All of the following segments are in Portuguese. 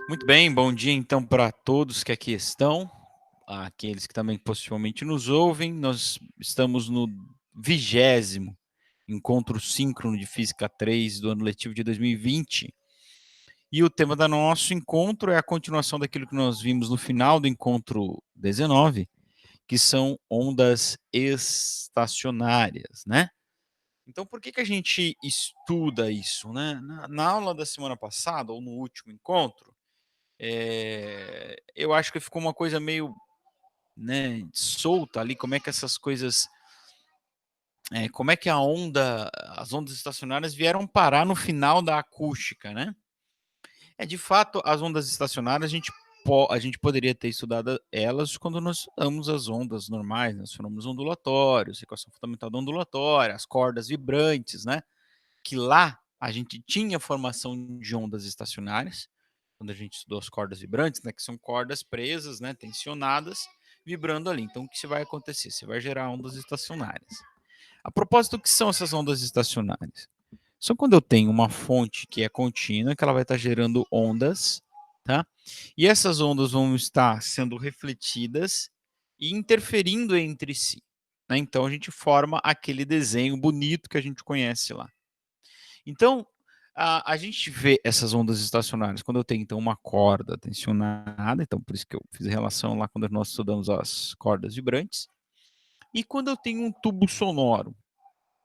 Muito bem, bom dia então para todos que aqui estão, aqueles que também possivelmente nos ouvem. Nós estamos no 20º Encontro Síncrono de Física 3 do ano letivo de 2020. E o tema do nosso encontro é a continuação daquilo que nós vimos no final do encontro 19, que são ondas estacionárias, né? Então, por que a gente estuda isso, né? Na aula da semana passada, ou no último encontro, eu acho que ficou uma coisa meio, né, solta ali, como é que essas coisas, como é que as ondas estacionárias vieram parar no final da acústica, né? De fato, as ondas estacionárias a gente poderia ter estudado elas quando nós estudamos as ondas normais, né, os fenômenos ondulatórios, equação fundamental da ondulatória, as cordas vibrantes, né? Que lá a gente tinha formação de ondas estacionárias, quando a gente estudou as cordas vibrantes, né, que são cordas presas, né, tensionadas, vibrando ali. Então, o que vai acontecer? Você vai gerar ondas estacionárias. A propósito, o que são essas ondas estacionárias? São quando eu tenho uma fonte que é contínua, que ela vai estar gerando ondas, tá? E essas ondas vão estar sendo refletidas e interferindo entre si, né? Então, a gente forma aquele desenho bonito que a gente conhece lá. Então, a gente vê essas ondas estacionárias quando eu tenho, então, uma corda tensionada, então por isso que eu fiz a relação lá quando nós estudamos as cordas vibrantes, e quando eu tenho um tubo sonoro,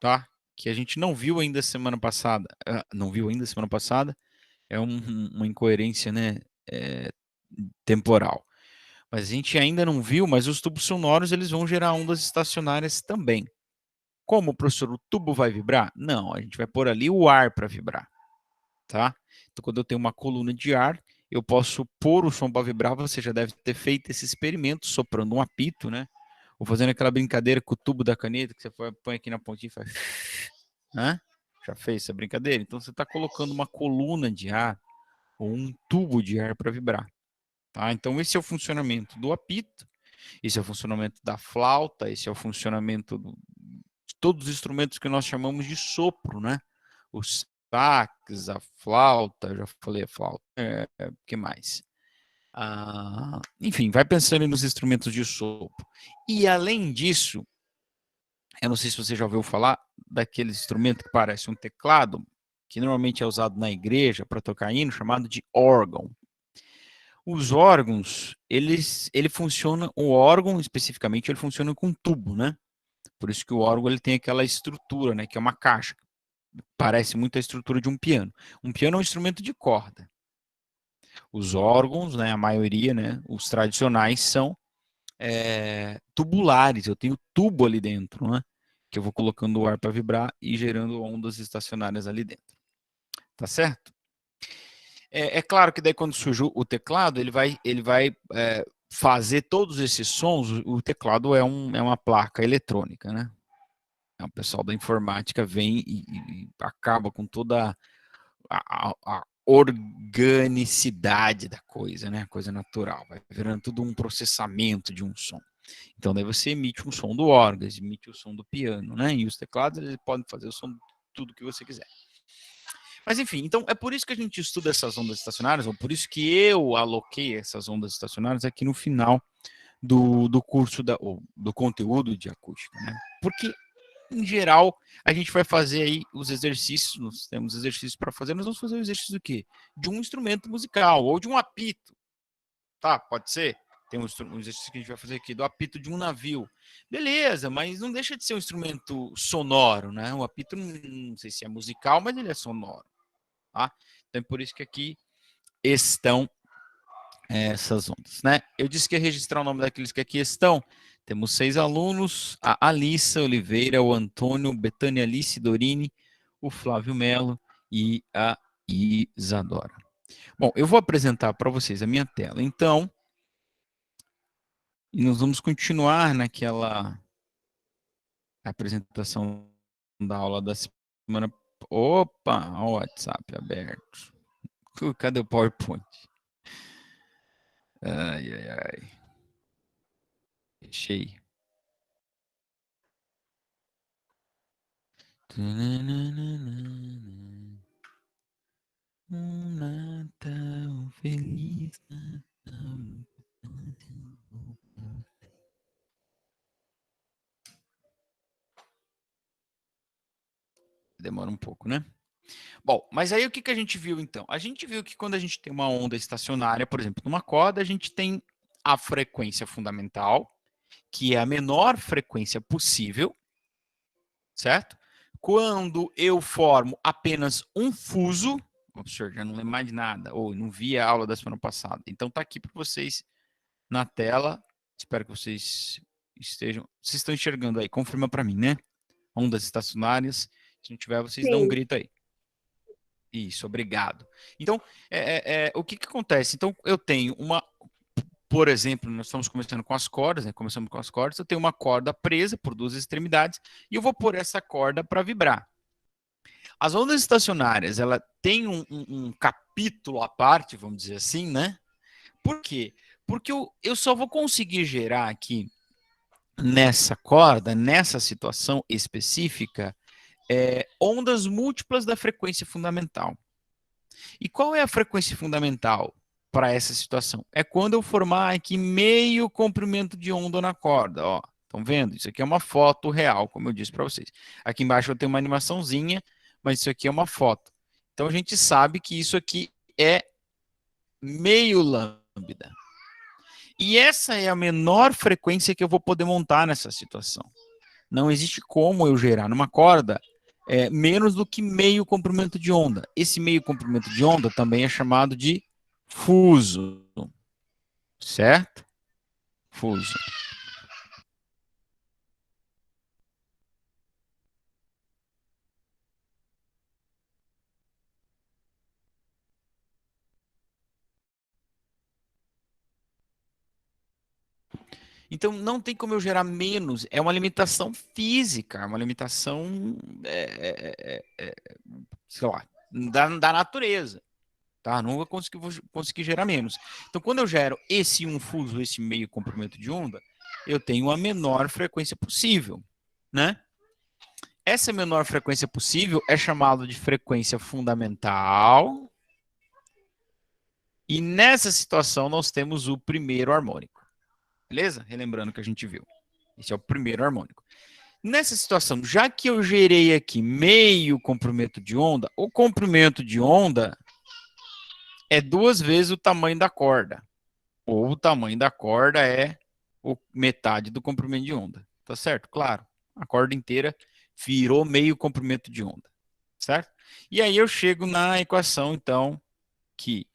tá? Que a gente não viu ainda semana passada, não viu ainda semana passada, é uma incoerência, né, temporal. Mas a gente ainda não viu, mas os tubos sonoros eles vão gerar ondas estacionárias também. Como, professor, o tubo vai vibrar? Não, a gente vai pôr ali o ar para vibrar. Tá? Então, quando eu tenho uma coluna de ar, eu posso pôr o som para vibrar. Você já deve ter feito esse experimento soprando um apito, né? Ou fazendo aquela brincadeira com o tubo da caneta que você põe aqui na pontinha e faz. Né? Já fez essa brincadeira? Então, você está colocando uma coluna de ar ou um tubo de ar para vibrar. Tá? Então, esse é o funcionamento do apito, esse é o funcionamento da flauta, esse é o funcionamento de todos os instrumentos que nós chamamos de sopro, né? Os sax, a flauta, já falei a flauta, que mais? Enfim, vai pensando nos instrumentos de sopro. E além disso, eu não sei se você já ouviu falar daquele instrumento que parece um teclado, que normalmente é usado na igreja para tocar hino, chamado de órgão. Os órgãos, ele funciona, o órgão especificamente, ele funciona com tubo, né? Por isso que o órgão ele tem aquela estrutura, né, que é uma caixa. Parece muito a estrutura de um piano. Um piano é um instrumento de corda. Os órgãos, né, a maioria, né, os tradicionais são tubulares. Eu tenho tubo ali dentro, né, que eu vou colocando o ar para vibrar e gerando ondas estacionárias ali dentro. Tá certo? É claro que daí quando surge o teclado, ele vai fazer todos esses sons. O teclado é uma placa eletrônica, né? O pessoal da informática vem e acaba com toda a organicidade da coisa, né? A coisa natural, vai virando tudo um processamento de um som. Então, daí você emite um som do órgão, emite o som do piano, né? E os teclados, eles podem fazer o som de tudo que você quiser. Mas, enfim, então é por isso que a gente estuda essas ondas estacionárias, ou por isso que eu aloquei essas ondas estacionárias aqui no final do curso, do conteúdo de acústica, né? Porque em geral, a gente vai fazer aí os exercícios, nós temos exercícios para fazer, nós vamos fazer o exercício do quê? De um instrumento musical, ou de um apito, tá? Pode ser? Tem um exercício que a gente vai fazer aqui, do apito de um navio. Beleza, mas não deixa de ser um instrumento sonoro, né? O apito, não sei se é musical, mas ele é sonoro, tá? Então é por isso que aqui estão essas ondas, né? Eu disse que ia registrar o nome daqueles que aqui estão. Temos 6 alunos: a Alissa Oliveira, o Antônio, Betânia Alice Dorini, o Flávio Melo e a Isadora. Bom, eu vou apresentar para vocês a minha tela, então, e nós vamos continuar naquela apresentação da aula da semana. Opa, o WhatsApp aberto. Cadê o PowerPoint? Ai, ai, ai. Fechei. Um Natal Feliz Natal. Demora um pouco, né? Bom, mas aí o que, que a gente viu então? A gente viu que quando a gente tem uma onda estacionária, por exemplo, numa corda, a gente tem a frequência fundamental, que é a menor frequência possível, certo? Quando eu formo apenas um fuso, o senhor já não lembro mais de nada, ou não vi a aula da semana passada, então tá aqui para vocês na tela, espero que vocês estejam, vocês estão enxergando aí, confirma para mim, né? Ondas estacionárias, se não tiver, vocês dão um Sim, grito aí. Isso, obrigado. Então, o que, que acontece? Então, eu tenho uma, por exemplo, nós estamos começando com as cordas, né? Começamos com as cordas, eu tenho uma corda presa por duas extremidades e eu vou pôr essa corda para vibrar. As ondas estacionárias, ela tem um capítulo à parte, vamos dizer assim, né? Por quê? Porque eu só vou conseguir gerar aqui nessa corda, nessa situação específica, ondas múltiplas da frequência fundamental. E qual é a frequência fundamental para essa situação? É quando eu formar aqui meio comprimento de onda na corda, ó. Estão vendo? Isso aqui é uma foto real, como eu disse para vocês. Aqui embaixo eu tenho uma animaçãozinha, mas isso aqui é uma foto. Então a gente sabe que isso aqui é meio lambda. E essa é a menor frequência que eu vou poder montar nessa situação. Não existe como eu gerar numa corda menos do que meio comprimento de onda. Esse meio comprimento de onda também é chamado de fuso, certo? Fuso. Então não tem como eu gerar menos. É uma limitação física, é uma limitação, sei lá, da natureza. Tá? Não vou conseguir gerar menos. Então, quando eu gero esse um fuso, esse meio comprimento de onda, eu tenho a menor frequência possível, né? Essa menor frequência possível é chamada de frequência fundamental. E nessa situação nós temos o primeiro harmônico. Beleza? Relembrando que a gente viu. Esse é o primeiro harmônico. Nessa situação, já que eu gerei aqui meio comprimento de onda, o comprimento de onda é duas vezes o tamanho da corda. Ou o tamanho da corda é metade do comprimento de onda. Tá certo? Claro. A corda inteira virou meio comprimento de onda. Certo? E aí eu chego na equação, então, que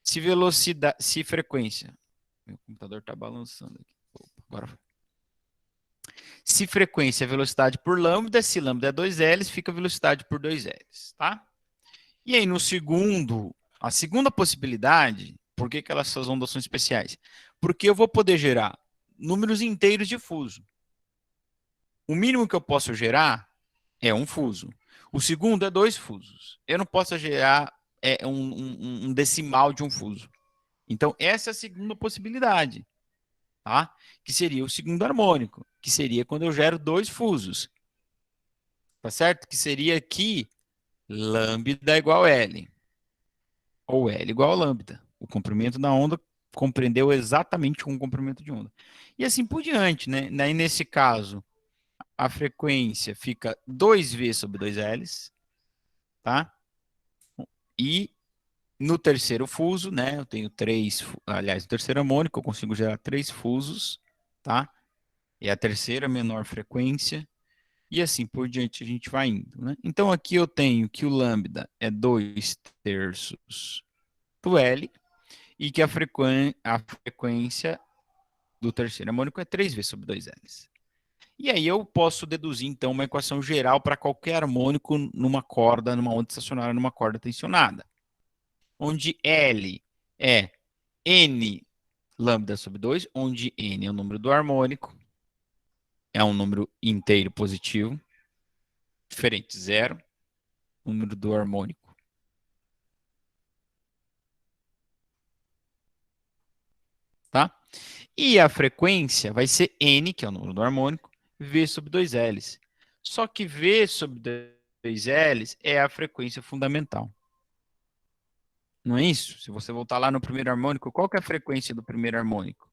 se velocidade, se frequência. Meu computador está balançando aqui. Opa, agora foi. Se frequência é velocidade por lambda, se lambda é 2Ls, fica velocidade por 2Ls, tá? E aí no segundo, a segunda possibilidade, por que, que essas ondas são especiais? Porque eu vou poder gerar números inteiros de fuso. O mínimo que eu posso gerar é um fuso. O segundo é dois fusos. Eu não posso gerar um decimal de um fuso. Então, essa é a segunda possibilidade, tá? Que seria o segundo harmônico, que seria quando eu gero dois fusos, tá certo? Que seria aqui lambda igual L, ou L igual a lambda. O comprimento da onda compreendeu exatamente um comprimento de onda. E assim por diante, né? Daí, nesse caso, a frequência fica 2V sobre 2Ls, tá? E no terceiro fuso, né? Eu tenho três, aliás, no terceiro harmônico, eu consigo gerar três fusos, tá? É a terceira menor frequência, e assim por diante a gente vai indo, né? Então aqui eu tenho que o lambda é 2/3 do L, e que a frequência do terceiro harmônico é 3V sobre 2Ls. E aí eu posso deduzir, então, uma equação geral para qualquer harmônico numa corda, numa onda estacionária, numa corda tensionada, onde L é N lambda sobre 2, onde N é o número do harmônico, é um número inteiro positivo, diferente de zero, número do harmônico, tá? E a frequência vai ser N, que é o número do harmônico, V sobre 2Ls. Só que V sobre 2Ls é a frequência fundamental. Não é isso? Se você voltar lá no primeiro harmônico, qual que é a frequência do primeiro harmônico?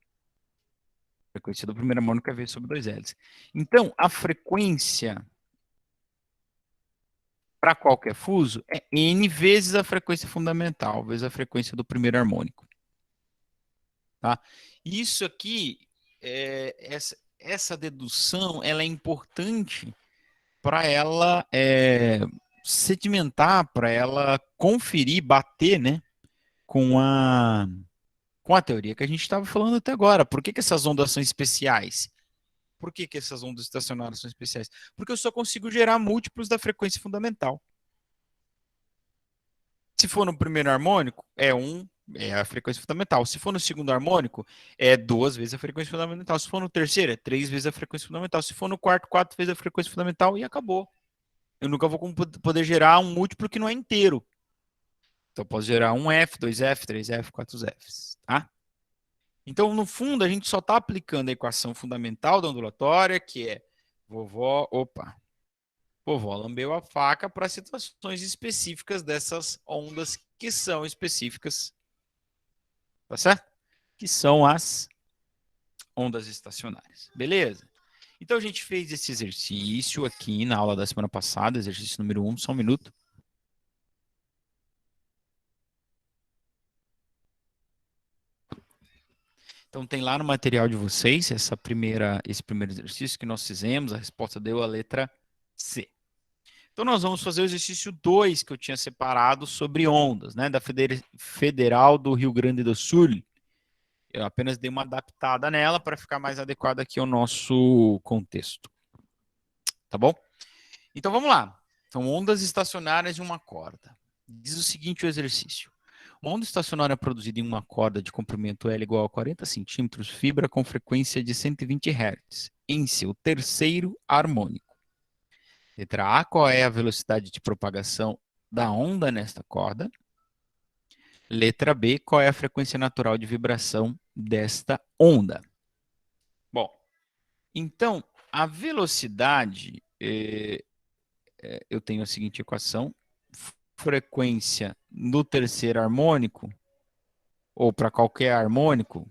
A frequência do primeiro harmônico é V sobre 2Ls. Então, a frequência para qualquer fuso é N vezes a frequência fundamental, vezes a frequência do primeiro harmônico. Tá? Isso aqui, essa dedução, ela é importante para ela sedimentar, para ela conferir, bater, né, com a teoria que a gente estava falando até agora. Por que essas ondas são especiais? Por que essas ondas estacionárias são especiais? Porque eu só consigo gerar múltiplos da frequência fundamental. Se for no primeiro harmônico, é a frequência fundamental. Se for no segundo harmônico, é 2 vezes a frequência fundamental. Se for no terceiro, é 3 vezes a frequência fundamental. Se for no quarto, 4 vezes a frequência fundamental e acabou. Eu nunca vou poder gerar um múltiplo que não é inteiro. Então, eu posso gerar um F, 2F, 3F, 4Fs, tá? Então, no fundo, a gente só está aplicando a equação fundamental da ondulatória, que é vovó lambeu a faca para situações específicas dessas ondas que são específicas, tá certo? Que são as ondas estacionárias, beleza? Então, a gente fez esse exercício aqui na aula da semana passada, exercício número 1, só um minuto. Então, tem lá no material de vocês esse primeiro exercício que nós fizemos, a resposta deu a letra C. Então, nós vamos fazer o exercício 2 que eu tinha separado sobre ondas, né, da Federal do Rio Grande do Sul. Eu apenas dei uma adaptada nela para ficar mais adequada aqui ao nosso contexto. Tá bom? Então, vamos lá. São ondas estacionárias de uma corda. Diz o seguinte o exercício. Uma onda estacionária produzida em uma corda de comprimento L igual a 40 centímetros vibra com frequência de 120 Hz em seu terceiro harmônico. Letra A, qual é a velocidade de propagação da onda nesta corda? Letra B, qual é a frequência natural de vibração desta onda? Bom, então, a velocidade, eu tenho a seguinte equação, frequência no terceiro harmônico, ou para qualquer harmônico,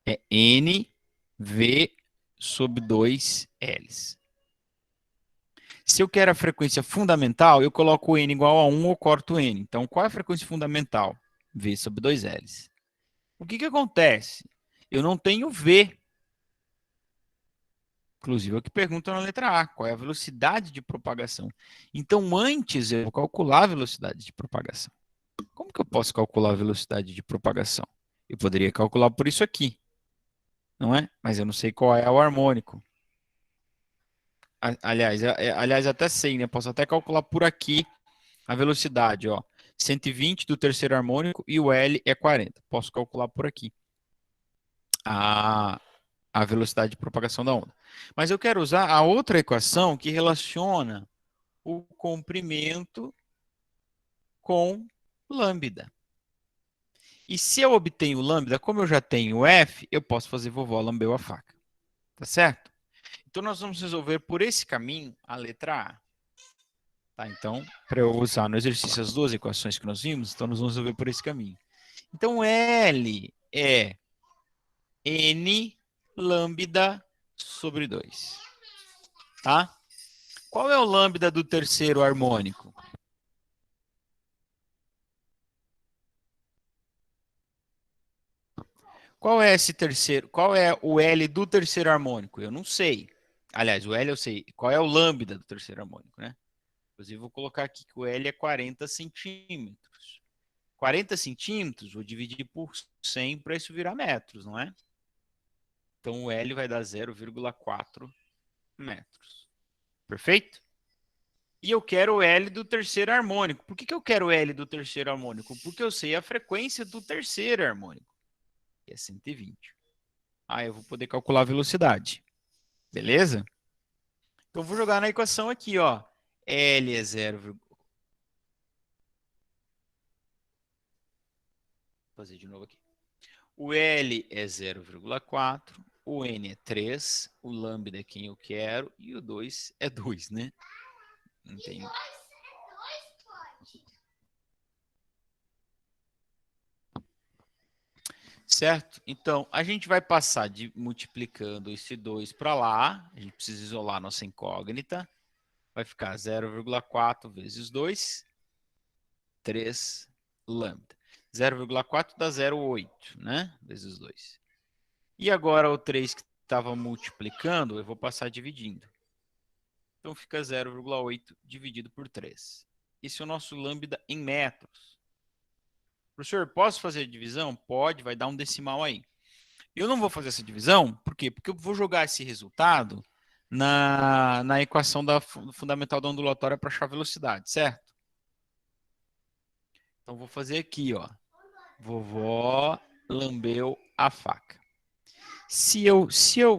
é NV sobre 2Ls. Se eu quero a frequência fundamental, eu coloco o N igual a 1 ou corto o N. Então, qual é a frequência fundamental? V sobre 2Ls. O que acontece? Eu não tenho V. Inclusive, é o que pergunta na letra A. Qual é a velocidade de propagação? Então, antes eu vou calcular a velocidade de propagação. Como que eu posso calcular a velocidade de propagação? Eu poderia calcular por isso aqui, não é? Mas eu não sei qual é o harmônico. Aliás, até sei, né? Posso até calcular por aqui a velocidade, ó. 120 do terceiro harmônico e o L é 40. Posso calcular por aqui a velocidade de propagação da onda. Mas eu quero usar a outra equação que relaciona o comprimento com lambda. E se eu obtenho lambda, como eu já tenho F, eu posso fazer vovó lambeu a faca. Tá certo? Então, nós vamos resolver por esse caminho a letra A. Tá? Então, para eu usar no exercício as duas equações que nós vimos, então nós vamos resolver por esse caminho. Então, L é N lambda sobre 2. Tá? Qual é o lambda do terceiro harmônico? Qual é esse terceiro? Qual é o L do terceiro harmônico? Eu não sei. Aliás, o L eu sei. Qual é o lambda do terceiro harmônico, né? Inclusive, vou colocar aqui que o L é 40 centímetros. 40 centímetros, vou dividir por 100 para isso virar metros, não é? Então, o L vai dar 0,4 metros. Perfeito? E eu quero o L do terceiro harmônico. Por que eu quero o L do terceiro harmônico? Porque eu sei a frequência do terceiro harmônico, que é 120. Aí eu vou poder calcular a velocidade. Beleza? Então, vou jogar na equação aqui, ó. L é 0. Vou fazer de novo aqui. O L é 0,4, o N é 3, o lambda é quem eu quero e o 2 é 2, né? Não tem... Certo? Então, a gente vai passar de multiplicando esse 2 para lá. A gente precisa isolar nossa incógnita. Vai ficar 0,4 vezes 2, 3 lambda. 0,4 dá 0,8, né? Vezes 2. E agora o 3 que estava multiplicando, eu vou passar dividindo. Então fica 0,8 dividido por 3. Esse é o nosso lambda em metros. Professor, posso fazer a divisão? Pode, vai dar um decimal aí. Eu não vou fazer essa divisão, por quê? Porque eu vou jogar esse resultado na equação fundamental da ondulatória para achar a velocidade, certo? Então vou fazer aqui, ó. Vovó lambeu a faca. Se eu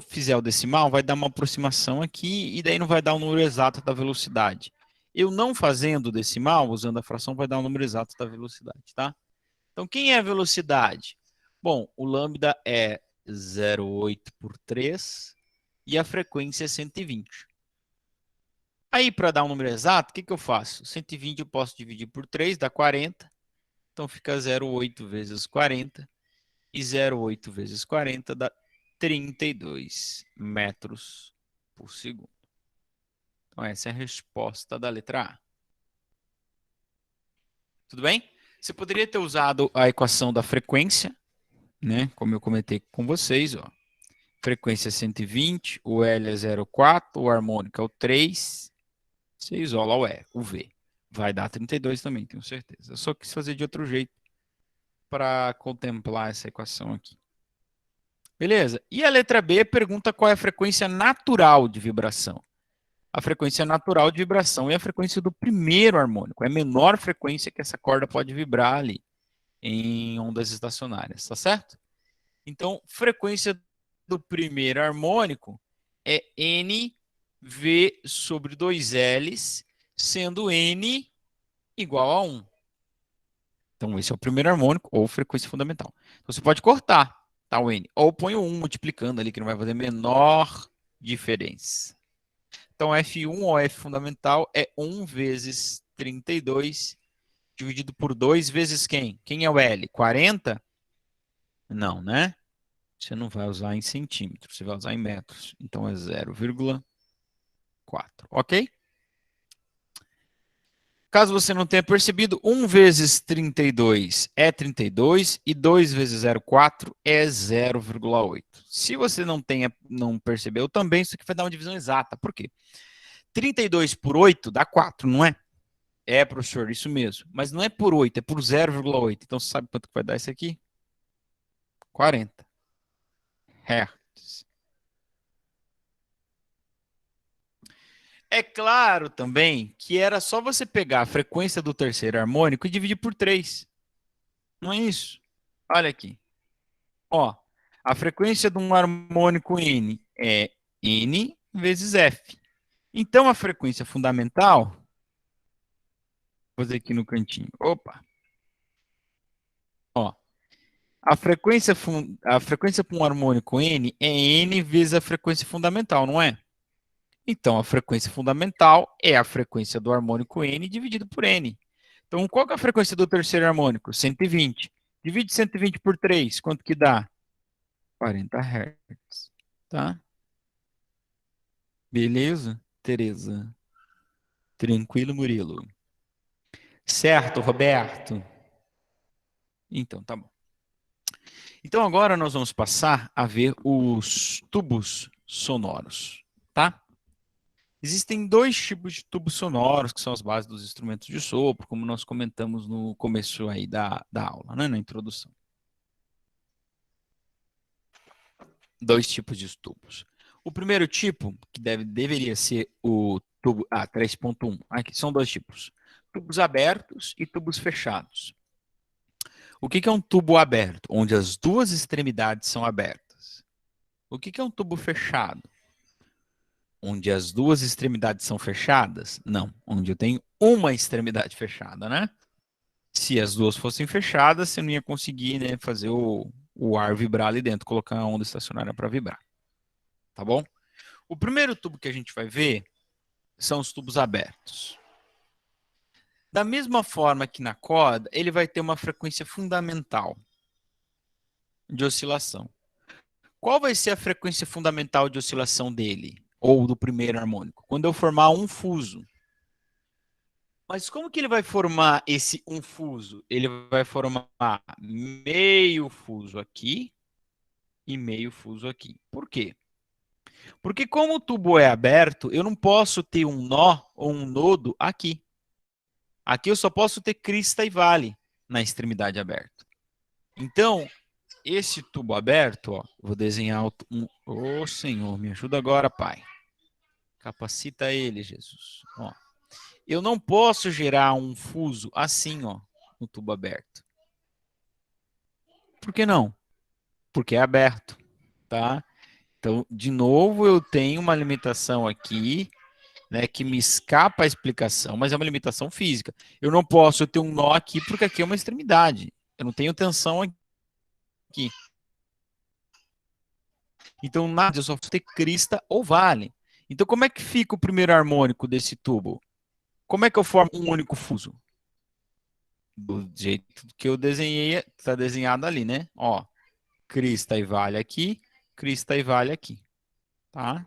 fizer o decimal, vai dar uma aproximação aqui e daí não vai dar o número exato da velocidade. Eu não fazendo o decimal, usando a fração, vai dar o número exato da velocidade, tá? Então, quem é a velocidade? Bom, o lambda é 0,8 por 3 e a frequência é 120. Aí, para dar um número exato, o que eu faço? 120 eu posso dividir por 3, dá 40. Então, fica 0,8 vezes 40. E 0,8 vezes 40 dá 32 metros por segundo. Então, essa é a resposta da letra A. Tudo bem? Você poderia ter usado a equação da frequência, né? Como eu comentei com vocês, ó. Frequência 120, o L é 0,4, o harmônico é o 3. Você isola o V. Vai dar 32 também, tenho certeza. Eu só quis fazer de outro jeito para contemplar essa equação aqui. Beleza? E a letra B pergunta qual é a frequência natural de vibração. A frequência natural de vibração é a frequência do primeiro harmônico. É a menor frequência que essa corda pode vibrar ali em ondas estacionárias, tá certo? Então, frequência do primeiro harmônico é NV sobre 2Ls, sendo N igual a 1. Então, esse é o primeiro harmônico ou frequência fundamental. Então, você pode cortar, tá, o N. Ou põe o 1 multiplicando ali, que não vai fazer menor diferença. Então, F1 ou F fundamental é 1 vezes 32 dividido por 2 vezes quem? Quem é o L? 40? Não, né? Você não vai usar em centímetros, você vai usar em metros. Então, é 0,4, ok? Caso você não tenha percebido, 1 vezes 32 é 32 e 2 vezes 0,4 é 0,8. Se você não percebeu também, isso aqui vai dar uma divisão exata. Por quê? 32 por 8 dá 4, não é? É, professor, isso mesmo. Mas não é por 8, é por 0,8. Então, você sabe quanto que vai dar isso aqui? 40 Hz. É claro também que era só você pegar a frequência do terceiro harmônico e dividir por 3. Não é isso? Olha aqui. Ó, a frequência de um harmônico N é N vezes F. Então, a frequência fundamental, vou fazer aqui no cantinho. Opa. Ó, a frequência para um harmônico N é N vezes a frequência fundamental, não é? Então, a frequência fundamental é a frequência do harmônico N dividido por N. Então, qual que é a frequência do terceiro harmônico? 120. Divide 120 por 3, quanto que dá? 40 Hz. Tá? Beleza, Tereza? Tranquilo, Murilo? Certo, Roberto? Então, tá bom. Então, agora nós vamos passar a ver os tubos sonoros, tá? Existem dois tipos de tubos sonoros, que são as bases dos instrumentos de sopro, como nós comentamos no começo aí da aula, né, na introdução. Dois tipos de tubos. O primeiro tipo, que deveria ser o tubo 3.1, aqui são dois tipos. Tubos abertos e tubos fechados. O que é um tubo aberto? Onde as duas extremidades são abertas. O que é um tubo fechado? Onde as duas extremidades são fechadas? Não, onde eu tenho uma extremidade fechada, né? Se as duas fossem fechadas, você não ia conseguir, né, fazer o ar vibrar ali dentro, colocar a onda estacionária para vibrar. Tá bom? O primeiro tubo que a gente vai ver são os tubos abertos. Da mesma forma que na corda, ele vai ter uma frequência fundamental. de oscilação. Qual vai ser a frequência fundamental de oscilação dele? Ou do primeiro harmônico? Quando eu formar um fuso. Mas como que ele vai formar esse um fuso? Ele vai formar meio fuso aqui e meio fuso aqui. Por quê? Porque como o tubo é aberto, eu não posso ter um nó ou um nodo aqui. Aqui eu só posso ter crista e vale na extremidade aberta. Então, esse tubo aberto, ó, vou desenhar um... Ô, Senhor, me ajuda agora, Pai. Capacita ele, Jesus. Ó, eu não posso gerar um fuso assim, ó, no tubo aberto. Por que não? Porque é aberto, tá? Então, de novo, eu tenho uma limitação aqui, né, que me escapa a explicação, mas é uma limitação física. Eu não posso ter um nó aqui porque aqui é uma extremidade. Eu não tenho tensão aqui. Então, nada, eu só posso ter crista ou vale. Então, como é que fica o primeiro harmônico desse tubo? Como é que eu formo um único fuso? Do jeito que eu desenhei, está desenhado ali, né? Ó, crista e vale aqui, crista e vale aqui, tá?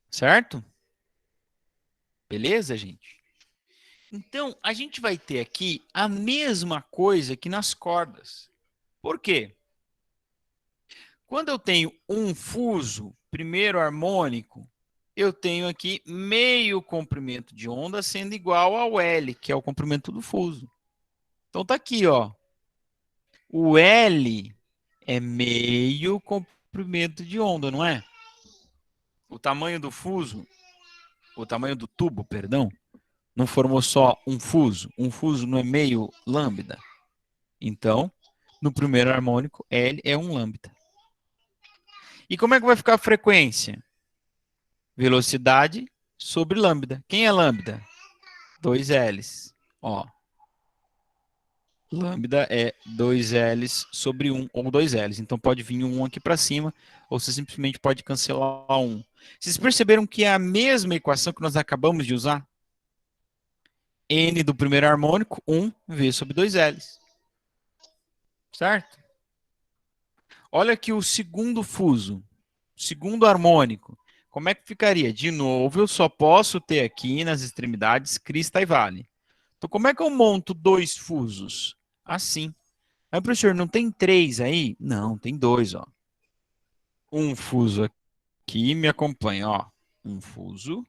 Certo? Beleza, gente? Então, a gente vai ter aqui a mesma coisa que nas cordas. Por quê? Quando eu tenho um fuso, primeiro harmônico, eu tenho aqui meio comprimento de onda sendo igual ao L, que é o comprimento do fuso. Então tá aqui, ó. O L é meio comprimento de onda, não é? O tamanho do fuso, o tamanho do tubo, perdão, não formou só um fuso. Um fuso não é meio lambda. Então, no primeiro harmônico, L é um lambda. E como é que vai ficar a frequência? Velocidade sobre lambda. Quem é lambda? 2 L's. Ó, lambda é 2 L's sobre 1, ou 2 L's. Então pode vir um aqui para cima, ou você simplesmente pode cancelar um. Vocês perceberam que é a mesma equação que nós acabamos de usar? N do primeiro harmônico, 1 V sobre 2 L's. Certo? Olha aqui o segundo fuso, segundo harmônico. Como é que ficaria? De novo, eu só posso ter aqui nas extremidades crista e vale. Então, como é que eu monto dois fusos? Assim. Aí, professor, não tem três aí? Não, tem dois, ó. Um fuso aqui, me acompanha, ó. Um fuso,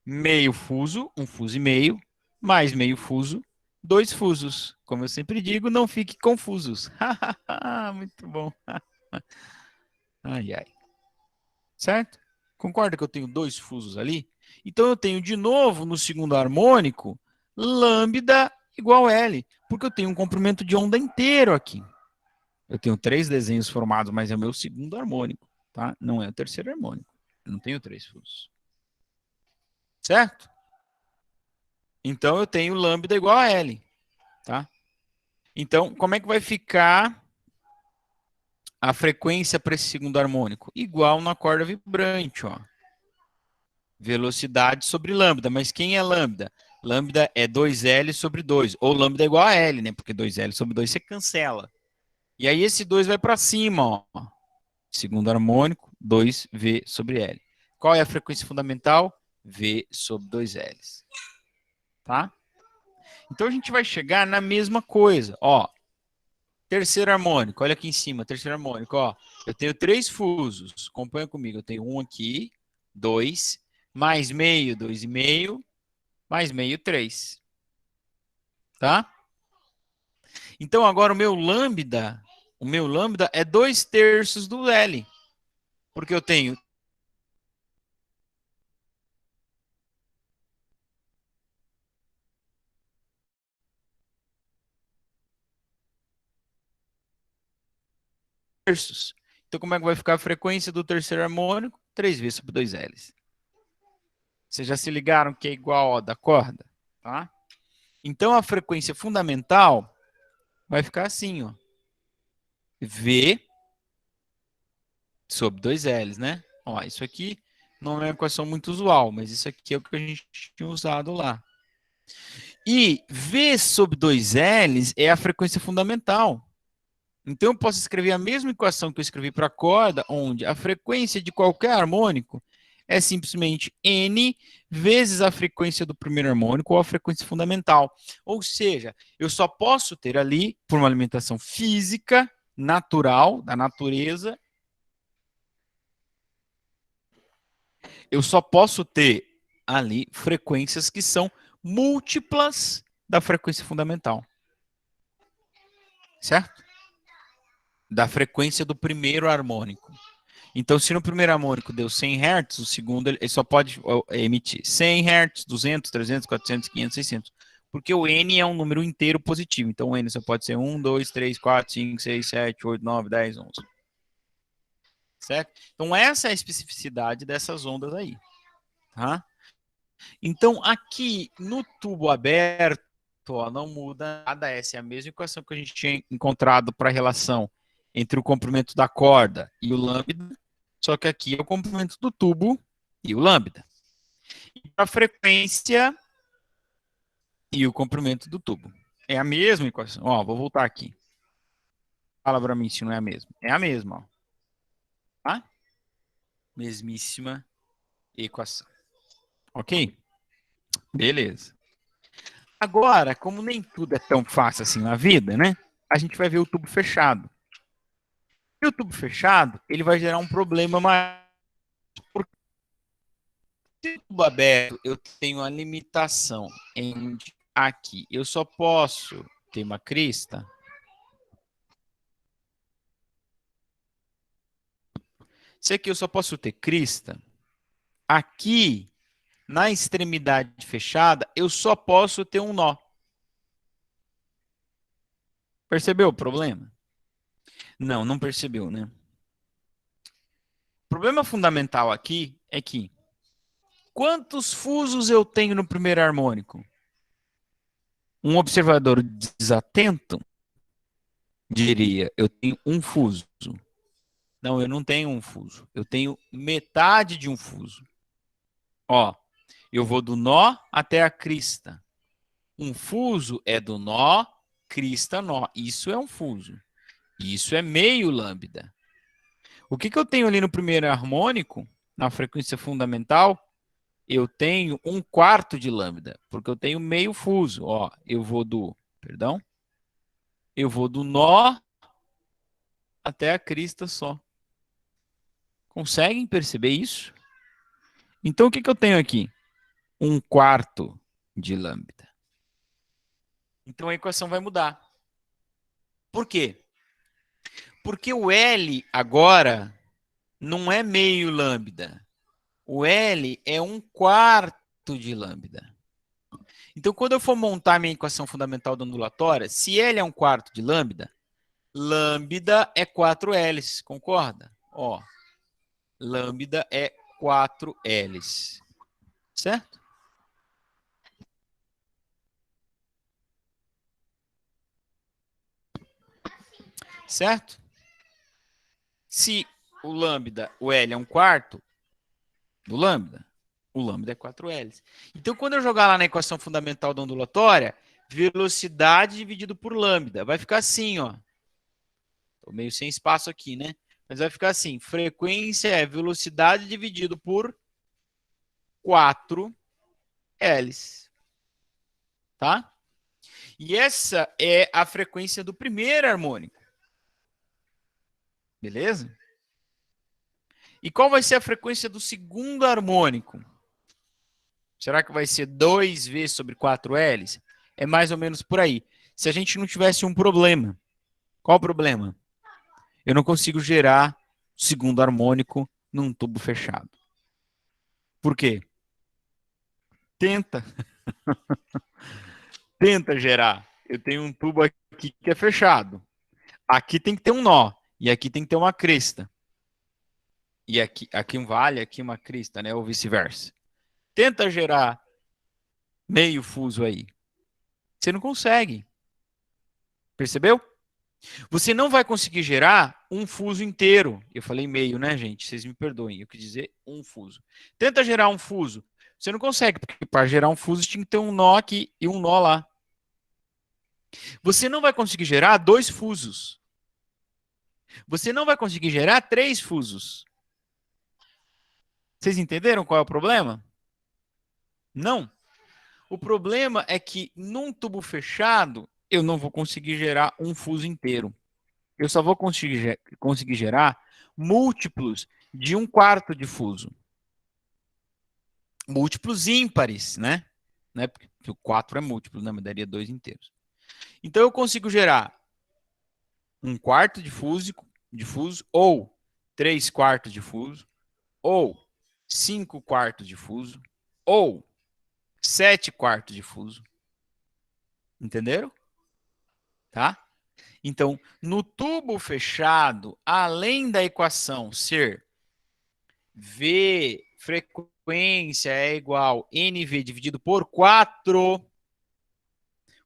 meio fuso, um fuso e meio, mais meio fuso, dois fusos. Como eu sempre digo, não fique confusos. Muito bom. Ai, ai. Certo? Concorda que eu tenho dois fusos ali? Então eu tenho de novo no segundo harmônico lambda igual L, porque eu tenho um comprimento de onda inteiro aqui. Eu tenho três desenhos formados, mas é o meu segundo harmônico, tá? Não é o terceiro harmônico. Eu não tenho três fusos. Certo? Então eu tenho lambda igual a L, tá? Então, como é que vai ficar a frequência para esse segundo harmônico? Igual na corda vibrante, ó. Velocidade sobre lambda. Mas quem é lambda? Lambda é 2L sobre 2. Ou lambda é igual a L, né? Porque 2L sobre 2 você cancela. E aí esse 2 vai para cima, ó. Segundo harmônico, 2V sobre L. Qual é a frequência fundamental? V sobre 2L. Tá? Então a gente vai chegar na mesma coisa. Ó, terceiro harmônico, olha aqui em cima, terceiro harmônico, ó. Eu tenho três fusos, acompanha comigo. Eu tenho um aqui, dois, mais meio, dois e meio, mais meio, 3. Tá? Então agora o meu lambda é 2/3 do L. Porque eu tenho terços. Então como é que vai ficar a frequência do terceiro harmônico? 3V sobre 2L. Vocês já se ligaram que é igual a da corda? Tá? Então a frequência fundamental vai ficar assim, ó. V sobre 2Ls, né? Ó, isso aqui não é uma equação muito usual, mas isso aqui é o que a gente tinha usado lá. E V sobre 2Ls é a frequência fundamental. Então, eu posso escrever a mesma equação que eu escrevi para a corda, onde a frequência de qualquer harmônico é simplesmente n vezes a frequência do primeiro harmônico ou a frequência fundamental. Ou seja, eu só posso ter ali, por uma alimentação física, natural, da natureza, eu só posso ter ali frequências que são múltiplas da frequência fundamental. Certo? Da frequência do primeiro harmônico. Então, se no primeiro harmônico deu 100 Hz, o segundo ele só pode emitir 100 Hz, 200, 300, 400, 500, 600. Porque o N é um número inteiro positivo. Então, o N só pode ser 1, 2, 3, 4, 5, 6, 7, 8, 9, 10, 11. Certo? Então, essa é a especificidade dessas ondas aí. Tá? Então, aqui no tubo aberto, ó, não muda nada. Essa é a mesma equação que a gente tinha encontrado para a relação entre o comprimento da corda e o lambda, só que aqui é o comprimento do tubo e o lambda. E a frequência e o comprimento do tubo. É a mesma equação. Ó, vou voltar aqui. Fala para mim se não é a mesma. É a mesma, ó. Tá? Mesmíssima equação. Ok? Beleza. Agora, como nem tudo é tão fácil assim na vida, né? A gente vai ver o tubo fechado. E o tubo fechado, ele vai gerar um problema maior. Porque o tubo aberto, eu tenho a limitação em aqui. Eu só posso ter uma crista. Se aqui eu só posso ter crista, aqui, na extremidade fechada, eu só posso ter um nó. Percebeu o problema? Não, não percebeu, né? O problema fundamental aqui é que quantos fusos eu tenho no primeiro harmônico? Um observador desatento diria, eu tenho um fuso. Não, eu não tenho um fuso. Eu tenho metade de um fuso. Ó, eu vou do nó até a crista. Um fuso é do nó, crista, nó. Isso é um fuso. Isso é meio lambda. O que eu tenho ali no primeiro harmônico, na frequência fundamental? Eu tenho um quarto de lambda, porque eu tenho meio fuso. Ó, eu vou do, perdão, eu vou do nó até a crista só. Conseguem perceber isso? Então, o que eu tenho aqui? Um quarto de lambda. Então, a equação vai mudar. Por quê? Porque o L agora não é meio lambda. O L é um quarto de lambda. Então, quando eu for montar minha equação fundamental da ondulatória, se L é um quarto de lambda, lambda é 4 L's, concorda? Ó, lambda é 4 L's, certo? Certo? Se o lambda, o L é um quarto do lambda, o lambda é 4 L's. Então, quando eu jogar lá na equação fundamental da ondulatória, velocidade dividido por lambda, vai ficar assim, ó. Tô meio sem espaço aqui, né? Mas vai ficar assim, frequência é velocidade dividido por 4 L's. Tá? E essa é a frequência do primeiro harmônico. Beleza? E qual vai ser a frequência do segundo harmônico? Será que vai ser 2V sobre 4Ls? É mais ou menos por aí. Se a gente não tivesse um problema. Qual o problema? Eu não consigo gerar o segundo harmônico num tubo fechado. Por quê? Tenta. Tenta gerar. Eu tenho um tubo aqui que é fechado. Aqui tem que ter um nó. E aqui tem que ter uma cresta. E aqui um vale, aqui uma crista, né? Ou vice-versa. Tenta gerar meio fuso aí. Você não consegue. Percebeu? Você não vai conseguir gerar um fuso inteiro. Eu falei meio, né, gente? Vocês me perdoem. Eu quis dizer um fuso. Tenta gerar um fuso. Você não consegue, porque para gerar um fuso tinha que ter um nó aqui e um nó lá. Você não vai conseguir gerar dois fusos. Você não vai conseguir gerar 3 fusos. Vocês entenderam qual é o problema? Não. O problema é que num tubo fechado, eu não vou conseguir gerar um fuso inteiro. Eu só vou conseguir gerar múltiplos de 1/4 de fuso. Múltiplos ímpares, né? Porque o 4 é múltiplo, né? Mas daria 2 inteiros. Então eu consigo gerar 1/4 de fuso, ou 3/4 de fuso, ou 5/4 de fuso, ou 7/4 de fuso. Entenderam? Tá? Então, no tubo fechado, além da equação ser V frequência é igual NV dividido por 4,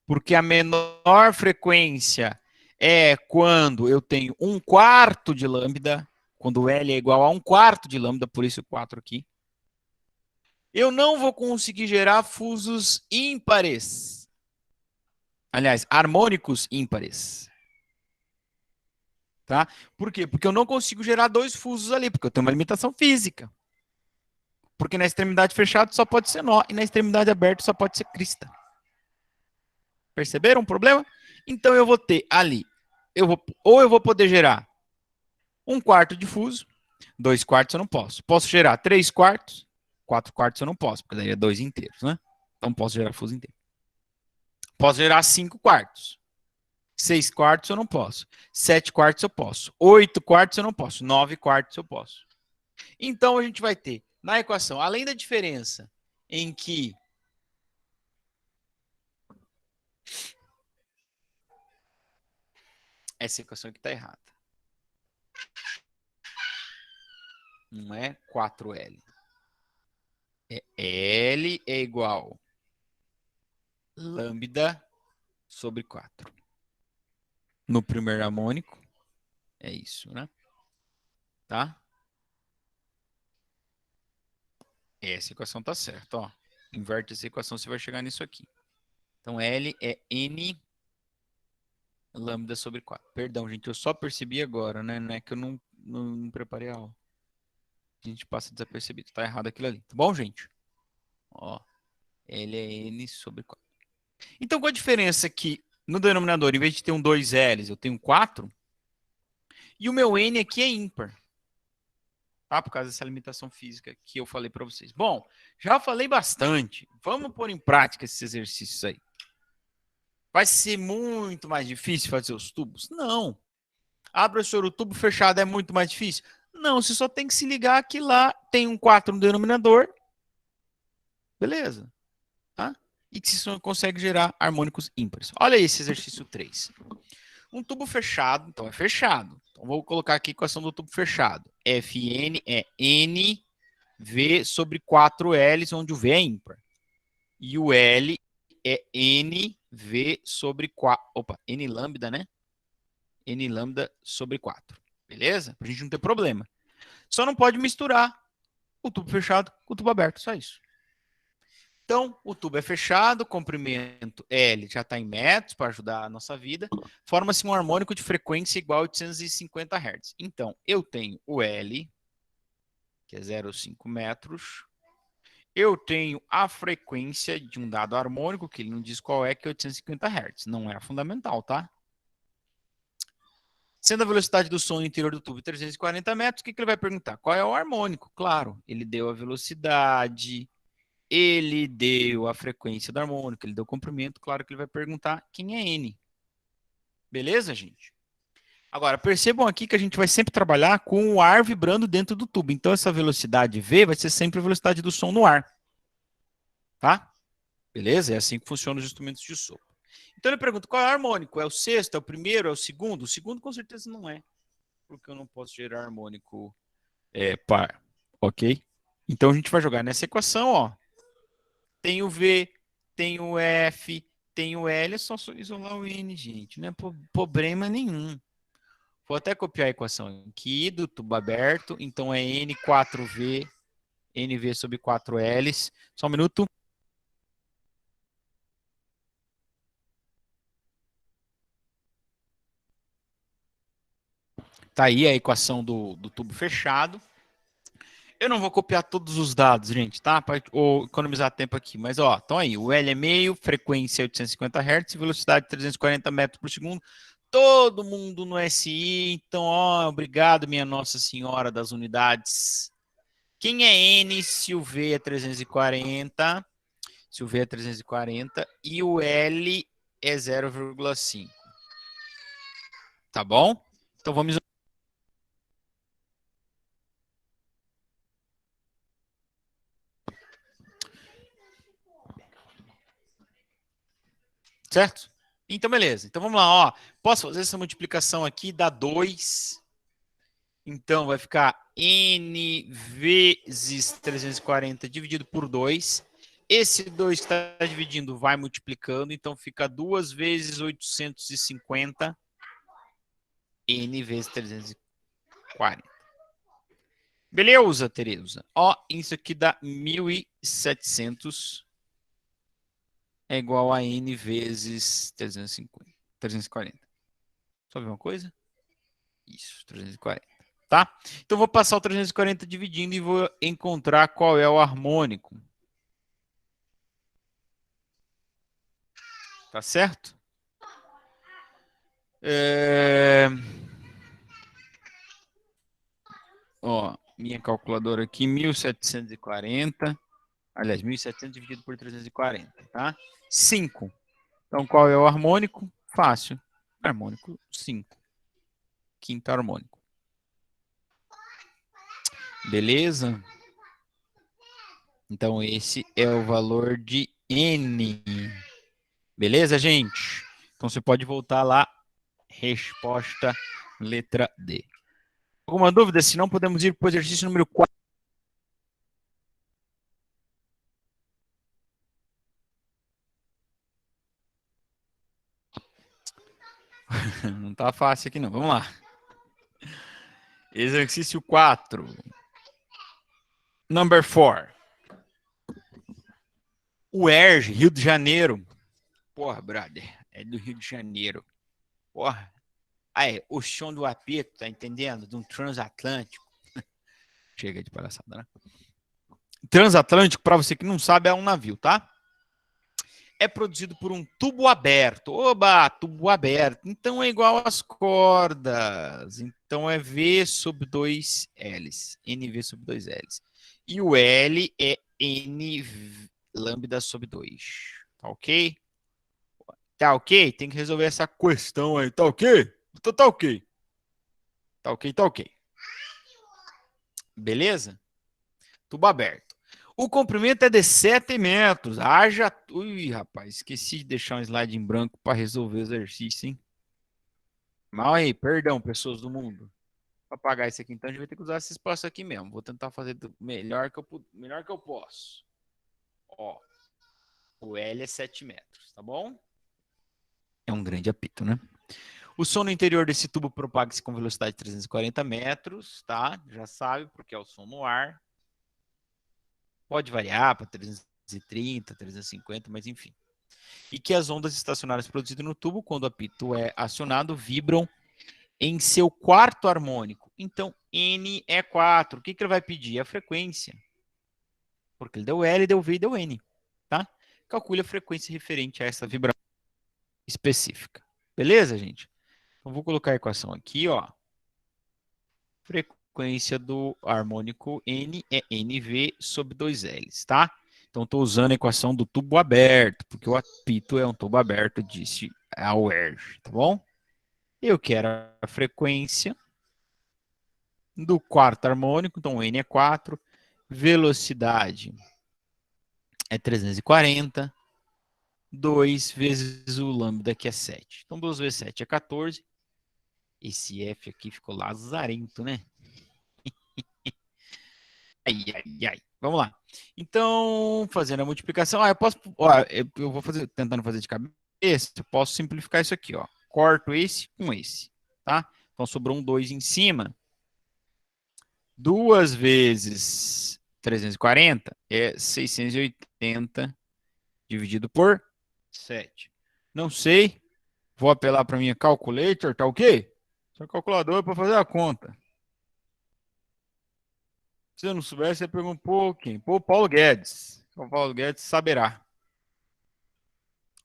porque a menor frequência é quando eu tenho 1/4 de lambda, quando L é igual a 1/4 de lambda, por isso 4 aqui. Eu não vou conseguir gerar fusos ímpares. Aliás, harmônicos ímpares. Tá? Por quê? Porque eu não consigo gerar 2 fusos ali, porque eu tenho uma limitação física. Porque na extremidade fechada só pode ser nó, e na extremidade aberta só pode ser crista. Perceberam o problema? Então eu vou ter ali, ou eu vou poder gerar 1/4 de fuso, 2/4 eu não posso. Posso gerar 3/4, 4/4 eu não posso, porque daí é 2 inteiros, né? Então posso gerar fuso inteiro. Posso gerar 5/4. 6/4 eu não posso. 7/4 eu posso. 8/4 eu não posso. 9/4 eu posso. Então a gente vai ter na equação, além da diferença em que essa equação aqui está errada. Não é 4L. É L é igual lambda sobre 4. No primeiro harmônico, é isso, né? Tá? Essa equação tá certa, ó. Inverte essa equação, você vai chegar nisso aqui. Então, L é N lambda sobre 4. Perdão, gente, eu só percebi agora, né? Não é que eu não preparei a aula. A gente passa desapercebido. Tá errado aquilo ali. Tá bom, gente? Ó, L é N sobre 4. Então, qual a diferença aqui? No denominador, em vez de ter um 2Ls, eu tenho 4. E o meu N aqui é ímpar. Tá? Por causa dessa limitação física que eu falei para vocês. Bom, já falei bastante. Vamos pôr em prática esses exercícios aí. Vai ser muito mais difícil fazer os tubos? Não. Ah, professor, o tubo fechado é muito mais difícil? Não, você só tem que se ligar que lá tem um 4 no denominador. Beleza. Tá? E que você consegue gerar harmônicos ímpares. Olha aí esse exercício 3. Um tubo fechado, então é fechado. Então vou colocar aqui a equação do tubo fechado. Fn é NV sobre 4Ls, onde o V é ímpar. E o L é NV sobre 4. Opa, N lambda, né? N lambda sobre 4. Beleza? Pra gente não ter problema. Só não pode misturar o tubo fechado com o tubo aberto, só isso. Então, o tubo é fechado, comprimento L já está em metros para ajudar a nossa vida. Forma-se um harmônico de frequência igual a 850 Hz. Então, eu tenho o L, que é 0,5 metros. Eu tenho a frequência de um dado harmônico, que ele não diz qual é, que é 850 Hz. Não é fundamental, tá? Sendo a velocidade do som no interior do tubo 340 metros, o que ele vai perguntar? Qual é o harmônico? Claro, ele deu a velocidade, ele deu a frequência do harmônico, ele deu o comprimento, claro que ele vai perguntar quem é N. Beleza, gente? Agora, percebam aqui que a gente vai sempre trabalhar com o ar vibrando dentro do tubo. Então, essa velocidade V vai ser sempre a velocidade do som no ar. Tá? Beleza? É assim que funcionam os instrumentos de sopro. Então, ele pergunta qual é o harmônico? É o sexto? É o primeiro? É o segundo? O segundo, com certeza, não é. Porque eu não posso gerar harmônico par. Ok? Então, a gente vai jogar nessa equação, ó. Tem o V, tem o F, tem o L, é só isolar o N, gente. Não é problema nenhum. Vou até copiar a equação aqui do tubo aberto. Então é N4V, NV sobre 4Ls. Só um minuto. Tá aí a equação do tubo fechado. Eu não vou copiar todos os dados, gente, tá? Para economizar tempo aqui. Mas, ó, então aí, o L é meio, frequência 850 Hz, velocidade 340 metros por segundo. Todo mundo no SI. Então, ó, obrigado, minha Nossa Senhora das Unidades. Quem é N se o V é 340? Se o V é 340 e o L é 0,5. Tá bom? Então, vamos... Certo? Então, beleza. Então, vamos lá, ó. Posso fazer essa multiplicação aqui, dá 2. Então, vai ficar N vezes 340 dividido por 2. Esse 2 que está dividindo vai multiplicando, então fica 2 vezes 850 N vezes 340. Beleza, Tereza? Ó, isso aqui dá 1.700 é igual a N vezes 350, 340. Só ver uma coisa? Isso, 340. Tá? Então, vou passar o 340 dividindo e vou encontrar qual é o harmônico. Tá certo? Ó, minha calculadora aqui, 1.740. Aliás, 1.700 dividido por 340, tá? 5. Então, qual é o harmônico? Fácil. Harmônico 5. Quinto harmônico. Beleza? Então, esse é o valor de N. Beleza, gente? Então, você pode voltar lá. Resposta letra D. Alguma dúvida? Se não, podemos ir para o exercício número 4. Não tá fácil aqui não. Vamos lá. Exercício 4. Number 4. O ERJ, Rio de Janeiro. Porra, brother. É do Rio de Janeiro. Porra. Aí, o som do apito, tá entendendo? De um transatlântico. Chega de palhaçada, né? Transatlântico, para você que não sabe, é um navio, tá? É produzido por um tubo aberto. Oba, tubo aberto. Então é igual às cordas. Então é V sobre 2 L's. NV sobre 2 L's. E o L é N lambda sobre 2. Tá ok? Tá ok? Tem que resolver essa questão aí. Tá ok? Então tá ok. Tá ok, tá ok. Beleza? Tubo aberto. O comprimento é de 7 metros. Haja. Ui, rapaz, esqueci de deixar um slide em branco para resolver o exercício, hein? Mal aí, perdão, pessoas do mundo. Para pagar isso aqui, então, a gente vai ter que usar esse espaço aqui mesmo. Vou tentar fazer do melhor que eu posso. Ó, o L é 7 metros, tá bom? É um grande apito, né? O som no interior desse tubo propaga-se com velocidade de 340 metros, tá? Já sabe, porque é o som no ar. Pode variar para 330, 350, mas enfim. E que as ondas estacionárias produzidas no tubo, quando o apito é acionado, vibram em seu quarto harmônico. Então, N é 4. O que, que ele vai pedir? A frequência. Porque ele deu L, deu V e deu N. Tá? Calcule a frequência referente a essa vibração específica. Beleza, gente? Então, vou colocar a equação aqui, ó. Frequência do harmônico N é NV sobre 2Ls, tá? Então, estou usando a equação do tubo aberto, porque o apito é um tubo aberto, disse a UERJ, tá bom? Eu quero a frequência do quarto harmônico, então N é 4, velocidade é 340, 2 vezes o lambda que é 7. Então 2 vezes 7 é 14. Esse F aqui ficou lazarento, né? Ai, ai, ai. Vamos lá. Então, fazendo a multiplicação, eu posso, ó, eu vou fazer, tentando fazer de cabeça, eu posso simplificar isso aqui, ó. Corto esse com esse, tá? Então sobrou um 2 em cima. 2 vezes 340 é 680 dividido por 7. Não sei. Vou apelar para minha calculator, tá ok? Só calculadora para fazer a conta. Se eu não souber, você pergunta, pô, quem? Pô, Paulo Guedes. O Paulo Guedes saberá.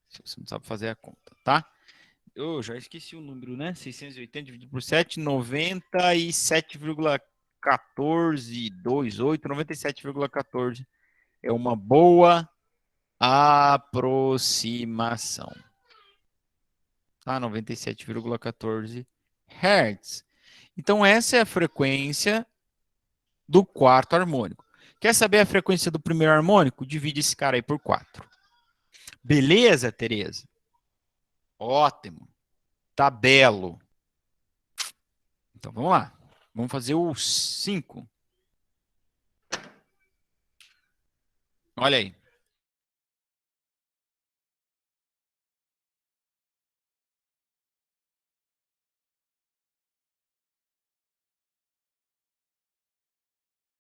Se você não sabe fazer a conta, tá? Eu já esqueci o número, né? 680 dividido por 7, 97,1428, 97,14. É uma boa aproximação. Tá? 97,14 Hz. Então, essa é a frequência do quarto harmônico. Quer saber a frequência do primeiro harmônico? Divide esse cara aí por 4. Beleza, Tereza? Ótimo. Tá belo. Então vamos lá. Vamos fazer o 5. Olha aí.